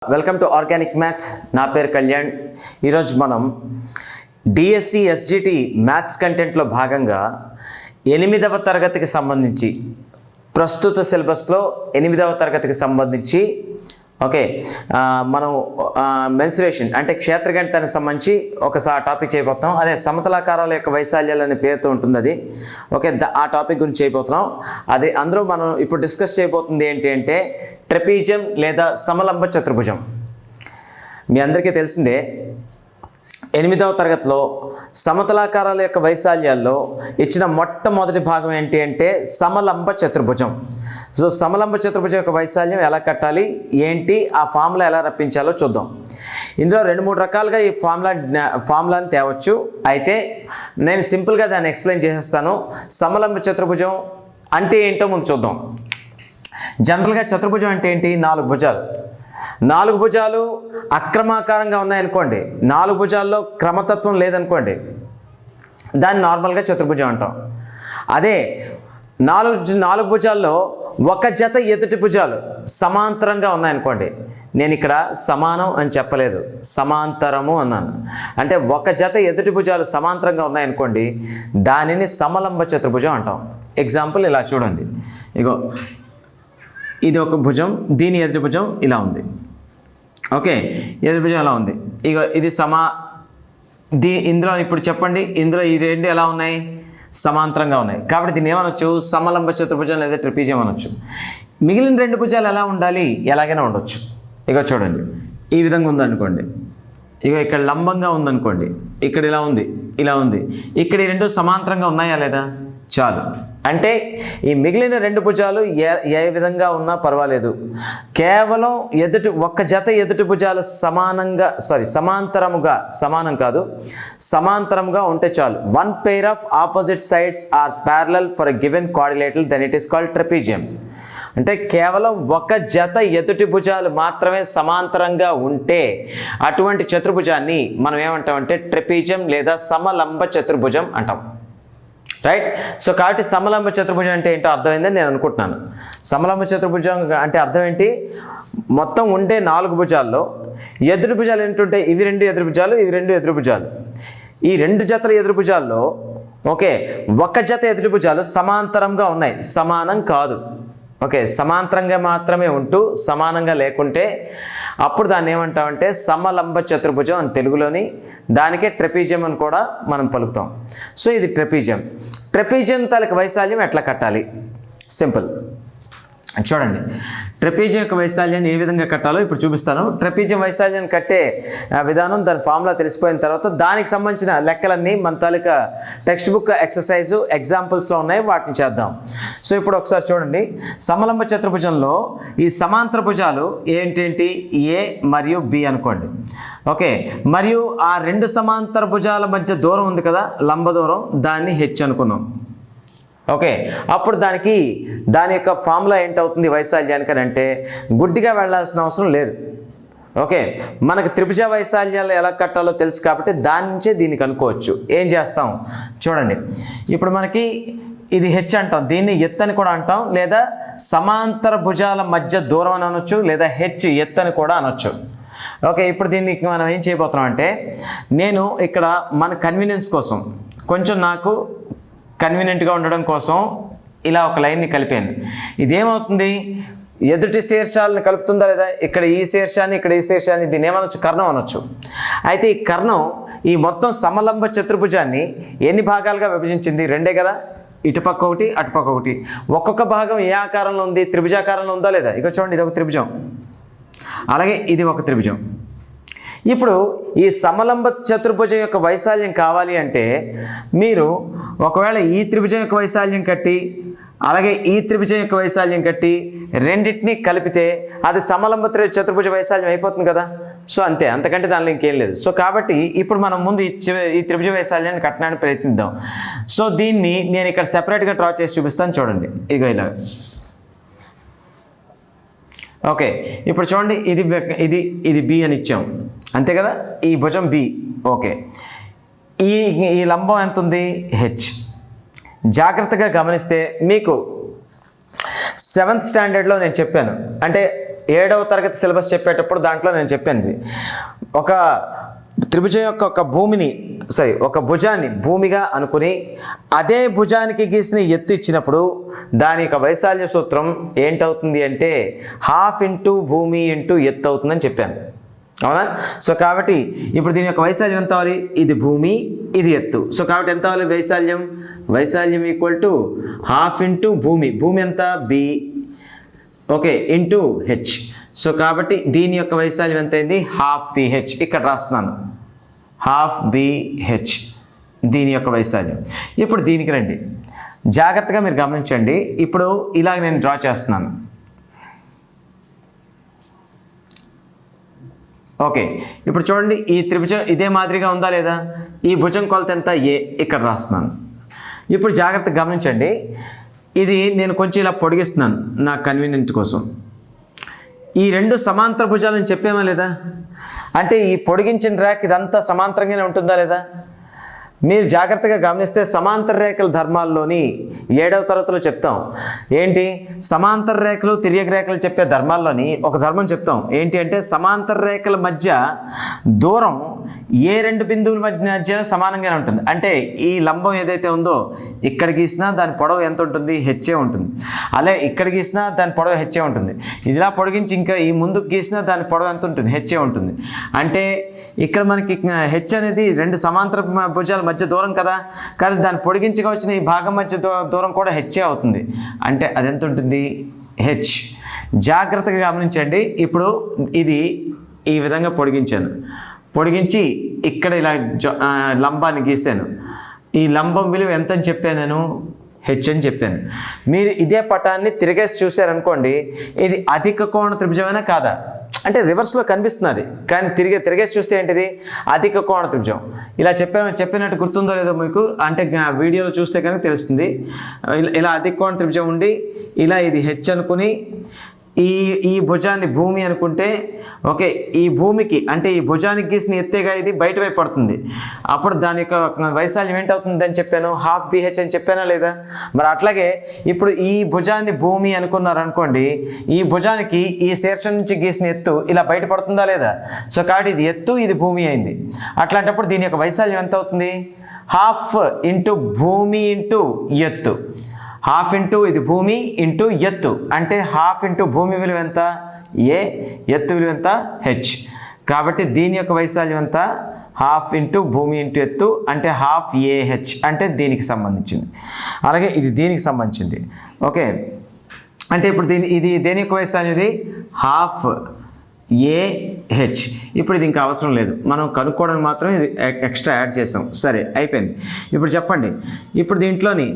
Welcome to organic math. నా పేరు కళ్యాణ్. ఈరోజు మనం డిఎస్సి ఎస్జిటి మ్యాథ్స్ కంటెంట్లో భాగంగా 8వ తరగతికి సంబంధించి ప్రస్తుత సిలబస్లో 8వ తరగతికి సంబంధించి మనం మెన్సురేషన్ అంటే క్షేత్రగణితానికి సంబంధించి ఒకసారి టాపిక్ చేయబోతున్నాం. అదే సమతలాకారాల యొక్క వైశాల్యాలు అనే పేరుతో ఉంటుంది అది. ఆ టాపిక్ గురించి చేయబోతున్నాం. అది అందరూ మనం ఇప్పుడు డిస్కస్ చేయబోతుంది ఏంటి అంటే ట్రెపీజియం లేదా సమలంబ చతుర్భుజం. మీ అందరికీ తెలిసిందే 8వ తరగతిలో సమతలాకారాల యొక్క వైశాల్యాల్లో ఇచ్చిన మొట్టమొదటి భాగం ఏంటి అంటే సమలంబ చతుర్భుజం. సో సమలంబ చతుర్భుజం యొక్క వైశాల్యం ఎలా కట్టాలి, ఏంటి, ఆ ఫార్ములా ఎలా రప్పించాలో చూద్దాం. ఇందులో 2-3 రకాలుగా ఈ ఫార్ములాని తేవచ్చు. అయితే నేను సింపుల్గా దాన్ని ఎక్స్ప్లెయిన్ చేసేస్తాను. సమలంబ చతుర్భుజం అంటే ఏంటో ముందు చూద్దాం. జనరల్గా చతుర్భుజం అంటే ఏంటి? 4 భుజాలు. 4 భుజాలు అక్రమాకారంగా ఉన్నాయనుకోండి, 4 భుజాల్లో క్రమతత్వం లేదనుకోండి, దాన్ని నార్మల్గా చతుర్భుజం అంటాం. అదే 4 భుజాల్లో ఒక జత ఎదుటి భుజాలు సమాంతరంగా ఉన్నాయనుకోండి, నేను ఇక్కడ సమానం అని చెప్పలేదు, సమాంతరము అన్నాను. అంటే ఒక జత ఎదుటి భుజాలు సమాంతరంగా ఉన్నాయనుకోండి, దానిని సమలంబ చతుర్భుజం అంటాం. ఎగ్జాంపుల్ ఇలా చూడండి. ఇగో ఇది ఒక భుజం, దీని ఎదుటి భుజం ఇలా ఉంది. ఎదుటి భుజం ఇలా ఉంది. ఇగో ఇది ఇందులో ఇప్పుడు చెప్పండి, ఇందులో ఈ 2 ఎలా ఉన్నాయి? సమాంతరంగా ఉన్నాయి. కాబట్టి దీన్ని ఏమనొచ్చు? సమలంబ చతుర్భుజం లేదా ట్రెపీజియం అనొచ్చు. మిగిలిన 2 భుజాలు ఎలా ఉండాలి? ఎలాగైనా ఉండొచ్చు. ఇగో చూడండి, ఈ విధంగా ఉందనుకోండి, ఇక ఇక్కడ లంబంగా ఉందనుకోండి, ఇక్కడ ఇలా ఉంది, ఇలా ఉంది, ఇక్కడ ఈ 2 సమాంతరంగా ఉన్నాయా లేదా? చాలు. అంటే ఈ మిగిలిన 2 భుజాలు ఏ విధంగా ఉన్నా పర్వాలేదు, కేవలం ఒక్క జత ఎదుటి భుజాలు సమాంతరముగా ఉంటే చాలు. 1 pair of opposite sides are parallel for a given quadrilateral, then it is called trapezium. అంటే కేవలం ఒక జత ఎదుటి భుజాలు మాత్రమే సమాంతరంగా ఉంటే అటువంటి చతుర్భుజాన్ని మనం ఏమంటామంటే ట్రెపీజియం లేదా సమలంబ చతుర్భుజం అంటాం. రైట్? సో కాబట్టి సమలంబ చతుర్భుజం అంటే ఏంటో అర్థమైందని నేను అనుకుంటున్నాను. సమలంబ చతుర్భుజం అంటే అర్థం ఏంటి? మొత్తం ఉండే 4 భుజాల్లో ఎదురు భుజాలు ఏంటంటే ఇవి 2 ఎదురు భుజాలు, ఇది 2 ఎదురు భుజాలు. ఈ 2 జతల ఎదురు భుజాల్లో ఒక జత ఎదురు భుజాలు సమాంతరంగా ఉన్నాయి, సమానం కాదు. సమాంతరంగా మాత్రమే ఉంటూ సమానంగా లేకుంటే అప్పుడు దాన్ని ఏమంటామంటే సమలంబ చతుర్భుజం అని తెలుగులోని, దానికే ట్రెపీజియం అని కూడా మనం పలుకుతాం. సో ఇది ట్రెపీజియం తాలూకు వైశాల్యం ఎట్లా కట్టాలి? సింపుల్. చూడండి, ట్రెపీజియం యొక్క వైశాల్యాన్ని ఏ విధంగా కట్టాలో ఇప్పుడు చూపిస్తాను. ట్రెపీజియం వైశాల్యాన్ని కట్టే విధానం, దాని ఫార్ములా తెలిసిపోయిన తర్వాత దానికి సంబంధించిన లెక్కలన్నీ మన తాలూకా టెక్స్ట్ బుక్ ఎక్సర్సైజు ఎగ్జాంపుల్స్లో ఉన్నాయి, వాటిని చేద్దాం. సో ఇప్పుడు ఒకసారి చూడండి, సమలంబ చతుర్భుజంలో ఈ సమాంతర భుజాలు ఏంటేంటి? ఏ మరియు బి అనుకోండి. మరియు ఆ 2 సమాంతర భుజాల మధ్య దూరం ఉంది కదా, లంబ దూరం, దాన్ని హెచ్ అనుకున్నాం. అప్పుడు దాని యొక్క ఫార్ములా ఏంటవుతుంది వైశాల్యానికి అని అంటే గుడ్డిగా వెళ్ళాల్సిన అవసరం లేదు. మనకు త్రిభుజ వైశాల్యాలు ఎలా కట్టాలో తెలుసు కాబట్టి దాని నుంచే దీనికి అనుకోవచ్చు. ఏం చేస్తాం చూడండి, ఇప్పుడు మనకి ఇది హెచ్ అంటాం, దీన్ని ఎత్తు అని కూడా అంటాం, లేదా సమాంతర భుజాల మధ్య దూరం అని అనొచ్చు, లేదా హెచ్ ఎత్తు అని కూడా అనొచ్చు. ఇప్పుడు దీన్ని మనం ఏం చేయబోతున్నాం అంటే, నేను ఇక్కడ మన కన్వీనియన్స్ కోసం, కొంచెం నాకు కన్వీనియంట్గా ఉండడం కోసం ఇలా ఒక లైన్ని కలిపాను. ఇదేమవుతుంది? ఎదుటి శీర్షాలను కలుపుతుందా లేదా? ఇక్కడ ఈ శీర్షాన్ని, ఇక్కడ ఈ శీర్షాన్ని, దీన్ని ఏమనొచ్చు? కర్ణం అనొచ్చు. అయితే ఈ కర్ణం ఈ మొత్తం సమలంబ చతుర్భుజాన్ని ఎన్ని భాగాలుగా విభజించింది? 2 కదా, ఇటుపక్క ఒకటి, అటుపక్క ఒకటి. ఒక్కొక్క భాగం ఏ ఆకారంలో ఉంది? త్రిభుజాకారంలో ఉందా లేదా? ఇక చూడండి, ఇది ఒక త్రిభుజం, అలాగే ఇది ఒక త్రిభుజం. ఇప్పుడు ఈ సమలంబ చతుర్భుజం యొక్క వైశాల్యం కావాలి అంటే మీరు ఒకవేళ ఈ త్రిభుజం యొక్క వైశాల్యం కట్టి, అలాగే ఈ త్రిభుజం యొక్క వైశాల్యం కట్టి, రెండింటినీ కలిపితే అది సమలంబ చతుర్భుజ వైశాల్యం అయిపోతుంది కదా. సో అంతే, అంతకంటే దానిలో ఇంకేం లేదు. సో కాబట్టి ఇప్పుడు మనం ముందు ఈ త్రిభుజ వైశాల్యాన్ని కట్టడానికి ప్రయత్నిద్దాం. సో దీన్ని నేను ఇక్కడ సెపరేట్గా డ్రా చేసి చూపిస్తాను. చూడండి, ఇదిగో ఇలా. ఇప్పుడు చూడండి, ఇది బి అని ఇచ్చాం, అంతే కదా. ఈ భుజం బి. ఈ లంబం ఎంత ఉంది? హెచ్. జాగ్రత్తగా గమనిస్తే మీకు 7th స్టాండర్డ్లో నేను చెప్పాను, అంటే 7వ తరగతి సిలబస్ చెప్పేటప్పుడు దాంట్లో నేను చెప్పింది ఒక త్రిభుజం యొక్క ఒక భుజాన్ని భూమిగా అనుకుని అదే భుజానికి గీసిన ఎత్తు ఇచ్చినప్పుడు దాని యొక్క వైశాల్య సూత్రం ఏంటవుతుంది అంటే 1/2 భూమి ఇంటూ ఎత్తు అవుతుందని చెప్పాను, అవునా? సో కాబట్టి ఇప్పుడు దీని యొక్క వైశాల్యం ఎంత అవ్వాలి? ఇది భూమి, ఇది ఎత్తు. సో కాబట్టి ఎంత అవ్వాలి వైశాల్యం ఈక్వల్ టు 1/2 భూమి ఎంత b, okay, into h. So కాబట్టి దీని యొక్క వైశాల్యం ఎంత అయింది? 12bh. ఇక్కడ రాస్తున్నాను 12bh దీని యొక్క వైశాల్యం. ఇప్పుడు దీనికి రండి, జాగ్రత్తగా మీరు గమనించండి. ఇప్పుడు ఇలా నేను డ్రా చేస్తున్నాను, ఓకే. ఇప్పుడు చూడండి, ఈ త్రిభుజం ఇదే మాదిరిగా ఉందా లేదా? ఈ భుజం కొలత ఎంత? a. ఇక్కడ రాస్తున్నాను. ఇప్పుడు జాగ్రత్తగా గమనించండి, ఇది నేను కొంచెం ఇలా పొడిగిస్తున్నాను నా కన్వీనియంట్ కోసం. ఈ 2 సమాంతర భుజాలని చెప్పామా లేదా? అంటే ఈ పొడిగించిన రేఖ ఇదంతా సమాంతరంగానే ఉంటుందా లేదా? మీరు జాగ్రత్తగా గమనిస్తే సమాంతర రేఖల ధర్మాల్లోని 7వ తరగతిలో చెప్తాం. ఏంటి? సమాంతర రేఖలు తిర్యక రేఖలు చెప్పే ధర్మాల్లోని ఒక ధర్మం చెప్తాం. ఏంటి అంటే సమాంతర రేఖల మధ్య దూరం ఏ 2 బిందువుల మధ్య సమానంగానే ఉంటుంది. అంటే ఈ లంబం ఏదైతే ఉందో ఇక్కడ గీసినా దాని పొడవు ఎంత ఉంటుంది? హెచ్చే ఉంటుంది. అలాగే ఇక్కడ గీసినా దాని పొడవు హెచ్చే ఉంటుంది. ఇదిలా పొడిగించి ఇంకా ఈ ముందుకు గీసినా దాని పొడవు ఎంత ఉంటుంది? హెచ్చే ఉంటుంది. అంటే ఇక్కడ మనకి హెచ్ అనేది 2 సమాంతర భుజాల మధ్య దూరం కదా, కానీ దాన్ని పొడిగించగా వచ్చిన ఈ భాగం మధ్య దూరం కూడా హెచ్చే అవుతుంది. అంటే అది ఎంత ఉంటుంది? హెచ్. జాగ్రత్తగా గమనించండి. ఇప్పుడు ఇది ఈ విధంగా పొడిగించి ఇక్కడ ఇలా లంబాన్ని గీసాను. ఈ లంబం విలువ ఎంత అని చెప్పాను నేను? హెచ్ అని చెప్పాను. మీరు ఇదే పటాన్ని తిరిగేసి చూశారనుకోండి, ఇది అధిక కోణ త్రిభుజమైనా కాదా? అంటే రివర్స్లో కనిపిస్తున్నది, కానీ తిరిగేసి చూస్తే ఏంటిది? అధిక కోణ త్రిభుజం. ఇలా చెప్పినట్టు గుర్తుందో లేదో మీకు, అంటే వీడియోలో చూస్తే కనుక తెలుస్తుంది. ఇలా అధిక కోణ త్రిభుజం ఉండి ఇలా ఇది హెచ్ అనుకుని ఈ భుజాన్ని భూమి అనుకుంటే, ఓకే, ఈ భూమికి అంటే ఈ భుజానికి గీసిన ఎత్తేగా ఇది బయట వైపు పడుతుంది. అప్పుడు దాని యొక్క వైశాల్యం ఏంటవుతుంది అని చెప్పాను? 12bh అని చెప్పానా లేదా? మరి అట్లాగే ఇప్పుడు ఈ భుజాన్ని భూమి అనుకున్నారు అనుకోండి, ఈ భుజానికి ఈ శీర్షం నుంచి గీసిన ఎత్తు ఇలా బయట పడుతుందా లేదా? సో కాబట్టి ఇది ఎత్తు, ఇది భూమి అయింది. అట్లాంటప్పుడు దీని యొక్క వైశాల్యం ఎంత అవుతుంది? 12 ఇంటూ భూమి ఇంటూ ఎత్తు. 12 ఇంటూ ఇది భూమి ఇంటూ ఎత్తు, అంటే 12 ఇంటూ భూమి విలువ ఎంత? ఏ. ఎత్తు విలువ ఎంత? హెచ్. కాబట్టి దీని యొక్క వైశాల్యం ఎంత? 12 ఇంటూ భూమి ఇంటూ ఎత్తు, అంటే 12ah, అంటే దీనికి సంబంధించింది. అలాగే ఇది దీనికి సంబంధించింది, ఓకే. అంటే ఇప్పుడు ఇది దేని యొక్క వైశాల్యం? ఇది 12ah. ఇప్పుడు ఇది ఇంకా అవసరం లేదు, మనం కనుక్కోవడానికి మాత్రం ఇది ఎక్స్ట్రా యాడ్ చేసాం. సరే, అయిపోయింది. ఇప్పుడు చెప్పండి, ఇప్పుడు దీంట్లోని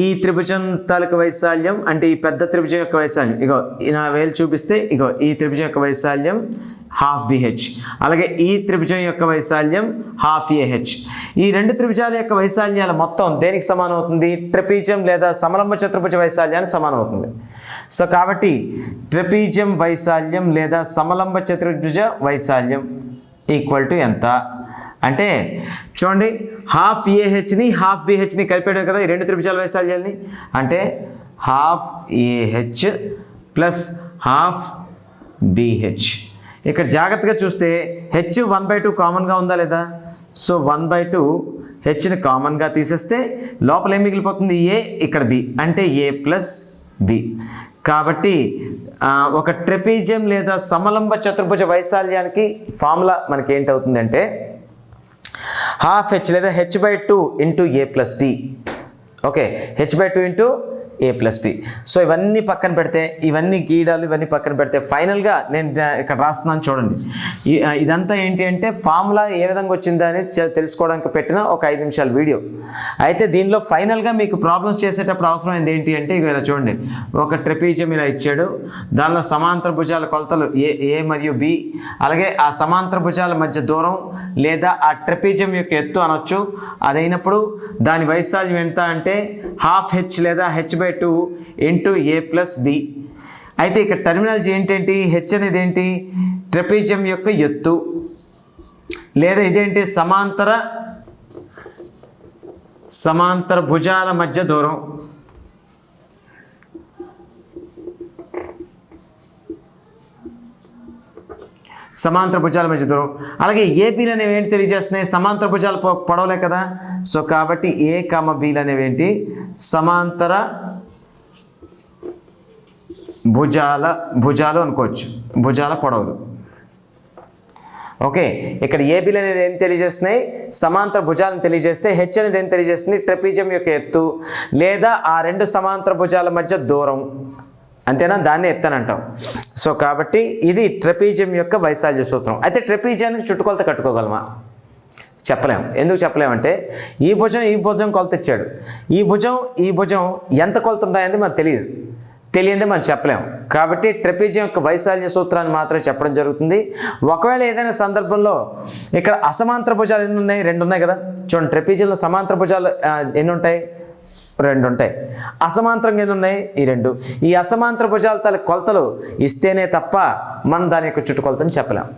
ఈ త్రిభుజం తాలూకు వైశాల్యం అంటే ఈ పెద్ద త్రిభుజం యొక్క వైశాల్యం, ఇగో నా వేలు చూపిస్తే ఇగో ఈ త్రిభుజం యొక్క వైశాల్యం 12bh. అలాగే ఈ త్రిభుజం యొక్క వైశాల్యం 12ah. ఈ 2 త్రిభుజాల యొక్క వైశాల్యాల మొత్తం దేనికి సమానం అవుతుంది? ట్రెపీజియం లేదా సమలంబ చతుర్భుజ వైశాల్యానికి సమానం అవుతుంది. సో కాబట్టి ట్రెపీజియం వైశాల్యం లేదా సమలంబ చతుర్భుజ వైశాల్యం ఈక్వల్ టు ఎంత అంటే, చూడండి, 12ahని 12bhని కలిపాడు కదా ఈ 2 త్రిభుజాల వైశాల్యాల్ని. అంటే 12ah ప్లస్ 12bh. ఇక్కడ జాగ్రత్తగా చూస్తే హెచ్ 1/2 కామన్గా ఉందా లేదా? సో 1/2 హెచ్ని కామన్గా తీసేస్తే లోపల ఏం మిగిలిపోతుంది? ఏ, ఇక్కడ బి, అంటే ఏ ప్లస్ బి. కాబట్టి ఒక ట్రెపీజియం లేదా సమలంబ చతుర్భుజ వైశాల్యానికి ఫార్ములా మనకి ఏంటవుతుందంటే 12h లేదా h/2 into a plus B. Okay, h/2 into a plus B. So ఇవన్నీ పక్కన పెడితే, ఇవన్నీ గీయడాలు ఇవన్నీ పక్కన పెడితే ఫైనల్గా నేను ఇక్కడ రాస్తున్నాను చూడండి. ఇదంతా ఏంటి అంటే ఫార్ములా ఏ విధంగా వచ్చిందా అని తెలుసుకోవడానికి పెట్టిన ఒక 5 నిమిషాల వీడియో. అయితే దీనిలో ఫైనల్గా మీకు ప్రాబ్లమ్స్ చేసేటప్పుడు అవసరమైంది ఏంటి అంటే, ఇలా చూడండి, ఒక ట్రెపీజియం ఇలా ఇచ్చాడు, దానిలో సమాంతర భుజాల కొలతలు ఏ మరియు బి, అలాగే ఆ సమాంతర భుజాల మధ్య దూరం లేదా ఆ ట్రెపీజియం యొక్క ఎత్తు అనొచ్చు. అదైనప్పుడు దాని వైశాల్యం ఎంత అంటే 12h లేదా h/2 ఇంటూ ఏ ప్లస్ బి. అయితే ఇక్కడ టర్మినాలజీ ఏంటంటే హెచ్ అనేది ఏంటి? ట్రెపీజియం యొక్క ఎత్తు, లేదా ఇదేంటి? సమాంతర భుజాల మధ్య దూరం. సమాంతర భుజాల మధ్య దూరం. అలాగే ఏబీలు అనేవి ఏంటి తెలియజేస్తున్నాయి? సమాంతర భుజాలు పొడవలే కదా. సో కాబట్టి ఏ కామ బీలు అనేవి ఏంటి? సమాంతర భుజాలు అనుకోవచ్చు, భుజాల పొడవులు. ఓకే, ఇక్కడ ఏబీలు అనేది ఏం తెలియజేస్తున్నాయి? సమాంతర భుజాలను తెలియజేస్తే హెచ్ అనేది ఏం తెలియజేస్తుంది? ట్రెపీజియం యొక్క ఎత్తు లేదా ఆ రెండు సమాంతర భుజాల మధ్య దూరం, అంతేనా? దాన్ని ఎత్తనంటాం. సో కాబట్టి ఇది ట్రెపీజియం యొక్క వైశాల్య సూత్రం. అయితే ట్రెపీజియానికి చుట్టుకొలత కట్టుకోగలమా? చెప్పలేము. ఎందుకు చెప్పలేమంటే ఈ భుజం కొలత ఇచ్చాడు, ఈ భుజం ఎంత కొలత ఉన్నాయని మనకు తెలియదే మనం చెప్పలేము. కాబట్టి ట్రెపీజియం యొక్క వైశాల్య సూత్రాన్ని మాత్రమే చెప్పడం జరుగుతుంది. ఒకవేళ ఏదైనా సందర్భంలో ఇక్కడ అసమాంతర భుజాలు ఎన్ని ఉన్నాయి? 2 ఉన్నాయి కదా. చూడండి, ట్రెపీజియంలో సమాంతర భుజాలు ఎన్ని ఉంటాయి? 2 ఉంటాయి. అసమాంతరంగా ఎన్ని ఉన్నాయి? ఈ 2. ఈ అసమాంతర భుజాల తల కొలతలు ఇస్తేనే తప్ప మనం దాని యొక్క చుట్టుకొలతని చెప్పలేం.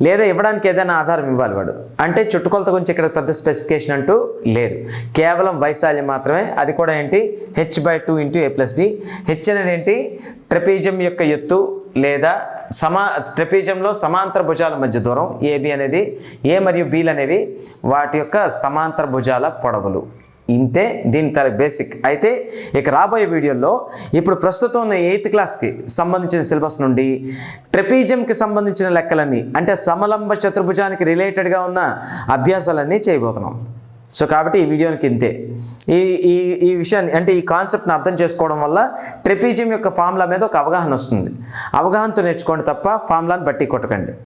లేదా ఇవ్వడానికి ఏదైనా ఆధారం ఇవ్వాలి వాడు. అంటే చుట్టుకొలత గురించి ఇక్కడ పెద్ద స్పెసిఫికేషన్ అంటూ లేదు, కేవలం వైశాల్యం మాత్రమే. అది కూడా ఏంటి? h/2 × a+b. హెచ్ అనేది ఏంటి? ట్రెపీజియం యొక్క ఎత్తు లేదా ట్రెపీజియంలో సమాంతర భుజాల మధ్య దూరం. ఏబి అనేది, ఏ మరియు బీలు అనేవి వాటి యొక్క సమాంతర భుజాల పొడవులు. ఇంతే దీని బేసిక్. అయితే ఇక రాబోయే వీడియోలో ఇప్పుడు ప్రస్తుతం ఉన్న 8th క్లాస్కి సంబంధించిన సిలబస్ నుండి ట్రెపీజియంకి సంబంధించిన లెక్కలన్నీ, అంటే సమలంబ చతుర్భుజానికి రిలేటెడ్గా ఉన్న అభ్యాసాలన్నీ చేయబోతున్నాం. సో కాబట్టి ఈ వీడియోకి ఇంతే. ఈ విషయాన్ని, అంటే ఈ కాన్సెప్ట్ని అర్థం చేసుకోవడం వల్ల ట్రెపీజియం యొక్క ఫార్ములా మీద ఒక అవగాహన వస్తుంది. అవగాహనతో నేర్చుకోండి తప్ప ఫార్ములాని బట్టి కొట్టకండి.